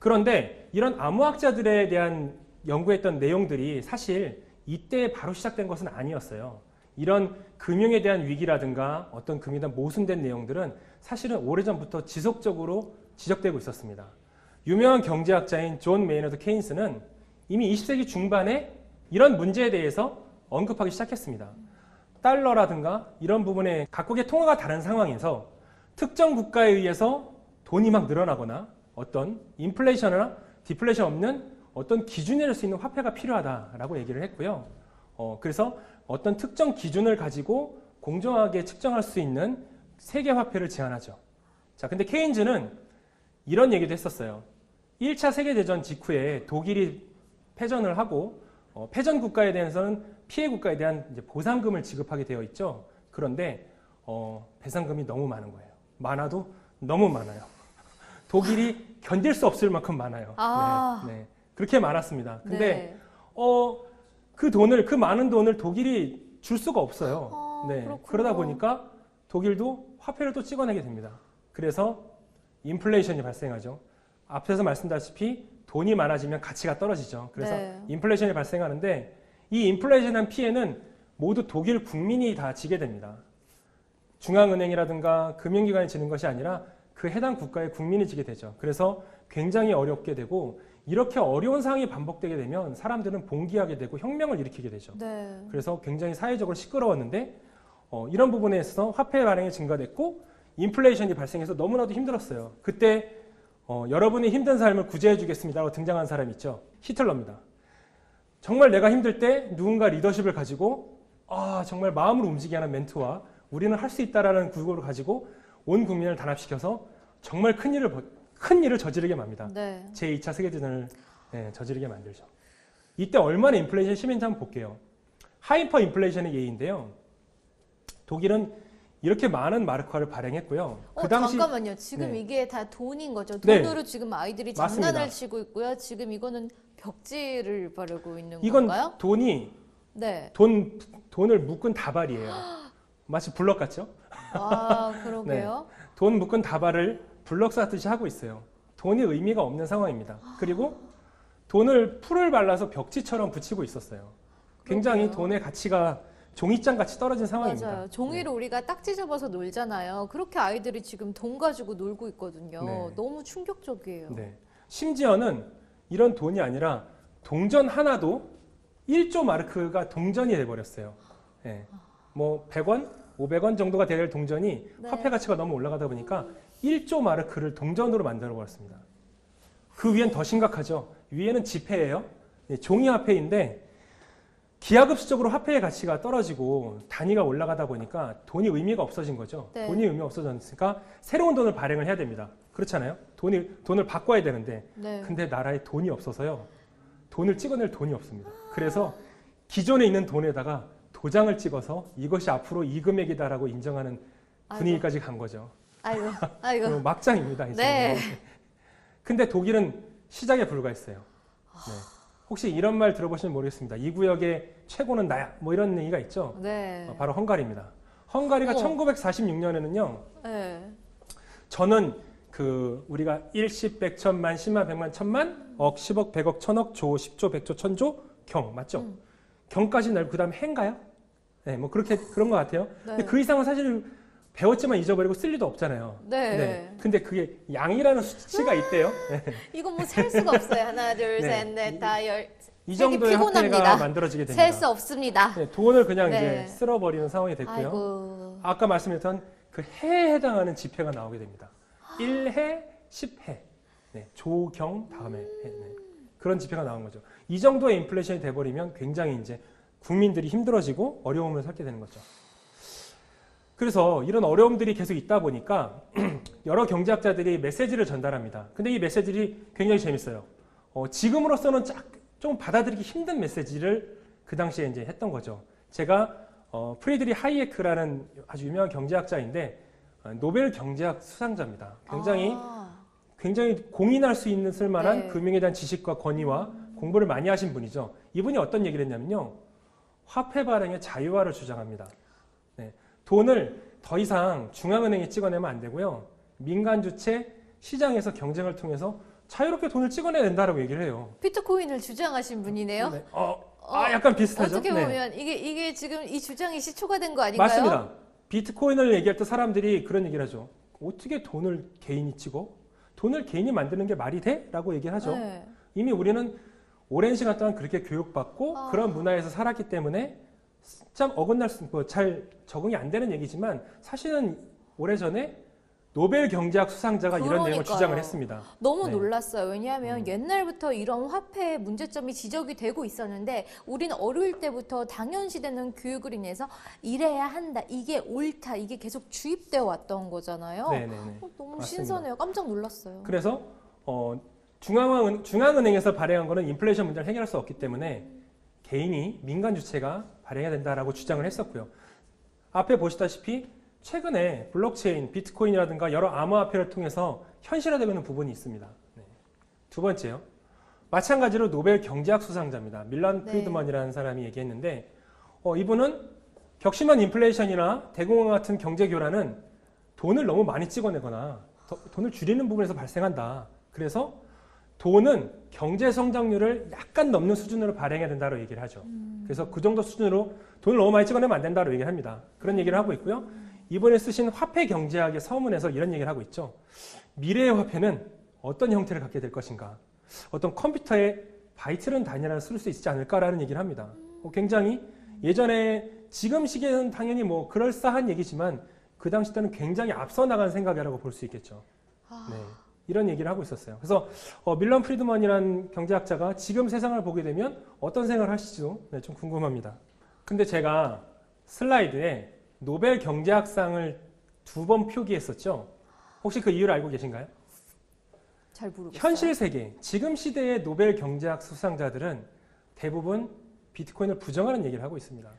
그런데 이런 암호학자들에 대한 연구했던 내용들이 사실 이때 바로 시작된 것은 아니었어요. 이런 금융에 대한 위기라든가 어떤 금융에 대한 모순된 내용들은 사실은 오래전부터 지속적으로 지적되고 있었습니다. 유명한 경제학자인 존 메이너드 케인스는 이미 20세기 중반에 이런 문제에 대해서 언급하기 시작했습니다. 달러라든가 이런 부분에 각국의 통화가 다른 상황에서 특정 국가에 의해서 돈이 막 늘어나거나 어떤 인플레이션이나 디플레이션 없는 어떤 기준이 될 수 있는 화폐가 필요하다라고 얘기를 했고요. 그래서 어떤 특정 기준을 가지고 공정하게 측정할 수 있는 세계 화폐를 제안하죠. 자, 근데 케인즈는 이런 얘기도 했었어요. 1차 세계대전 직후에 독일이 패전을 하고 패전 국가에 대해서는 피해 국가에 대한 이제 보상금을 지급하게 되어 있죠. 그런데 배상금이 너무 많은 거예요. 많아도 너무 많아요. 독일이 견딜 수 없을 만큼 많아요. 네. 그렇게 많았습니다. 근데 그 많은 돈을 독일이 줄 수가 없어요. 네. 그러다 보니까 독일도 화폐를 또 찍어내게 됩니다. 그래서 인플레이션이 발생하죠. 앞에서 말씀드렸다시피 돈이 많아지면 가치가 떨어지죠. 그래서 인플레이션이 발생하는데 이 인플레이션한 피해는 모두 독일 국민이 다 지게 됩니다. 중앙은행이라든가 금융기관이 지는 것이 아니라 그 해당 국가의 국민이 지게 되죠. 그래서 굉장히 어렵게 되고 이렇게 어려운 상황이 반복되게 되면 사람들은 봉기하게 되고 혁명을 일으키게 되죠. 그래서 굉장히 사회적으로 시끄러웠는데 이런 부분에 있어서 화폐 발행이 증가됐고 인플레이션이 발생해서 너무나도 힘들었어요. 그때 여러분의 힘든 삶을 구제해 주겠습니다라고 등장한 사람 있죠. 히틀러입니다. 정말 내가 힘들 때 누군가 리더십을 가지고 정말 마음을 움직이게 하는 멘트와 우리는 할 수 있다라는 구호를 가지고 온 국민을 단합시켜서 정말 큰 일을 저지르게 맙니다. 제2차 세계대전을 저지르게 만들죠. 이때 얼마나 인플레이션이 심했는지 한번 볼게요. 하이퍼 인플레이션의 예인데요. 독일은 이렇게 많은 마르크화를 발행했고요. 그 당시 잠깐만요. 지금 이게 다 돈인 거죠. 돈으로 지금 아이들이 장난을 맞습니다. 치고 있고요. 지금 이거는 벽지를 바르고 있는 이건 건가요? 돈이 돈을 묶은 다발이에요. 마치 블럭 같죠? 그러게요. 돈 묶은 다발을 블럭 쌓듯이 하고 있어요. 돈이 의미가 없는 상황입니다. 그리고 풀을 발라서 벽지처럼 붙이고 있었어요. 굉장히 돈의 가치가 종이장 같이 떨어진 상황입니다. 맞아요. 종이로 우리가 딱지 접어서 놀잖아요. 그렇게 아이들이 지금 돈 가지고 놀고 있거든요. 너무 충격적이에요. 심지어는 이런 돈이 아니라 동전 하나도 1조 마르크가 동전이 돼버렸어요. 뭐 100원, 500원 정도가 될 동전이 화폐 가치가 너무 올라가다 보니까 1조 마르크를 동전으로 만들어버렸습니다. 그 위엔 더 심각하죠. 위에는 지폐예요. 종이 화폐인데 기하급수적으로 화폐의 가치가 떨어지고 단위가 올라가다 보니까 돈이 의미가 없어진 거죠. 돈이 의미가 없어졌으니까 새로운 돈을 발행을 해야 됩니다. 그렇잖아요. 돈을 바꿔야 되는데 근데 나라에 돈이 없어서요. 돈을 찍어낼 돈이 없습니다. 그래서 기존에 있는 돈에다가 도장을 찍어서 이것이 앞으로 이 금액이다라고 인정하는 분위기까지 간 거죠. 아이고. 막장입니다. 이제. 근데 독일은 시작에 불과했어요. 혹시 이런 말 들어보시면 모르겠습니다. 이 구역의 최고는 나야. 뭐 이런 얘기가 있죠. 바로 헝가리입니다. 헝가리가 1946년에는요. 저는 우리가 1, 10, 100, 1000만, 10만, 100만, 1000만, 억, 10억, 100억, 1000억, 조, 10조, 100조, 1000조, 경. 맞죠? 경까지 날고 그 다음에 해인가요? 뭐 그런 것 같아요. 근데 그 이상은 사실 배웠지만 잊어버리고 쓸 리도 없잖아요. 근데 그게 양이라는 수치가 있대요. 이건 뭐 셀 수가 없어요. 하나, 둘, 셋, 넷, 다, 이 정도의 화폐가 만들어지게 됩니다. 셀 수 없습니다. 돈을 그냥 이제 쓸어버리는 상황이 됐고요. 아이고. 아까 말씀드렸던 그 해에 해당하는 지폐가 나오게 됩니다. 1해, 10해. 조경 다음에 해. 그런 지폐가 나온 거죠. 이 정도의 인플레이션이 돼버리면 굉장히 이제 국민들이 힘들어지고 어려움을 겪게 되는 거죠. 그래서 이런 어려움들이 계속 있다 보니까 여러 경제학자들이 메시지를 전달합니다. 근데 이 메시지들이 굉장히 재밌어요. 지금으로서는 좀 받아들이기 힘든 메시지를 그 당시에 이제 했던 거죠. 제가 프리드리 하이에크라는 아주 유명한 경제학자인데 노벨 경제학 수상자입니다. 굉장히 공인할 수 있을 만한 금융에 대한 지식과 권위와 공부를 많이 하신 분이죠. 이분이 어떤 얘기를 했냐면요. 화폐 발행의 자유화를 주장합니다. 돈을 더 이상 중앙은행이 찍어내면 안 되고요. 민간 주체 시장에서 경쟁을 통해서 자유롭게 돈을 찍어내야 된다라고 얘기를 해요. 비트코인을 주장하신 분이네요. 네. 약간 비슷하죠. 어떻게 네. 보면 이게 지금 이 주장이 시초가 된 거 아닌가요? 맞습니다. 비트코인을 얘기할 때 사람들이 그런 얘기를 하죠. 어떻게 돈을 개인이 찍어? 돈을 개인이 만드는 게 말이 돼? 라고 얘기를 하죠. 네. 이미 우리는 오랜 시간 동안 그렇게 교육받고 그런 문화에서 살았기 때문에 참 어긋날 잘 적응이 안 되는 얘기지만 사실은 오래전에 노벨 경제학 수상자가 이런 내용을 그러니까요. 주장을 했습니다. 너무 네. 놀랐어요. 왜냐하면 옛날부터 이런 화폐의 문제점이 지적이 되고 있었는데 우리는 어릴 때부터 당연시되는 교육을 인해서 이래야 한다, 이게 옳다, 이게 계속 주입되어 왔던 거잖아요. 네네네. 너무 맞습니다. 신선해요. 깜짝 놀랐어요. 그래서 중앙은행에서 발행한 거는 인플레이션 문제를 해결할 수 없기 때문에 개인이 민간 주체가 발행해야 된다라고 주장을 했었고요. 앞에 보시다시피 최근에 블록체인, 비트코인이라든가 여러 암호화폐를 통해서 현실화되고 있는 부분이 있습니다. 네. 두 번째요. 마찬가지로 노벨 경제학 수상자입니다. 밀런 네. 프리드먼이라는 사람이 얘기했는데 이분은 격심한 인플레이션이나 대공황 같은 경제 교란은 돈을 너무 많이 찍어내거나 돈을 줄이는 부분에서 발생한다. 그래서 돈은 경제 성장률을 약간 넘는 수준으로 발행해야 된다고 얘기를 하죠. 그래서 그 정도 수준으로 돈을 너무 많이 찍어내면 안 된다고 얘기를 합니다. 그런 얘기를 하고 있고요. 이번에 쓰신 화폐 경제학의 서문에서 이런 얘기를 하고 있죠. 미래의 화폐는 어떤 형태를 갖게 될 것인가? 어떤 컴퓨터에 바이트라는 단위를 쓸 수 있지 않을까라는 얘기를 합니다. 굉장히 예전에 지금 시기에는 당연히 뭐 그럴싸한 얘기지만 그 당시 때는 굉장히 앞서 나간 생각이라고 볼 수 있겠죠. 네. 이런 얘기를 하고 있었어요. 그래서 밀런 프리드먼이라는 경제학자가 지금 세상을 보게 되면 어떤 생각을 하실지도 좀 궁금합니다. 근데 제가 슬라이드에 노벨 경제학상을 2번 표기했었죠. 혹시 그 이유를 알고 계신가요? 잘 모르겠어요. 현실 세계, 지금 시대의 노벨 경제학 수상자들은 대부분 비트코인을 부정하는 얘기를 하고 있습니다.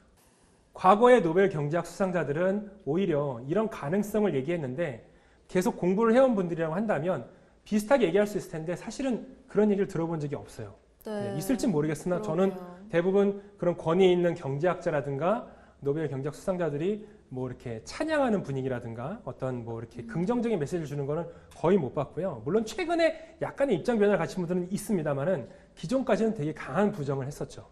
과거의 노벨 경제학 수상자들은 오히려 이런 가능성을 얘기했는데 계속 공부를 해온 분들이라고 한다면 비슷하게 얘기할 수 있을 텐데 사실은 그런 얘기를 들어본 적이 없어요. 네. 있을지 모르겠으나 그러게요. 저는 대부분 그런 권위 있는 경제학자라든가 노벨 경제학 수상자들이 뭐 이렇게 찬양하는 분위기라든가 어떤 뭐 이렇게 긍정적인 메시지를 주는 거는 거의 못 봤고요. 물론 최근에 약간의 입장 변화를 가진 분들은 있습니다만은 기존까지는 되게 강한 부정을 했었죠.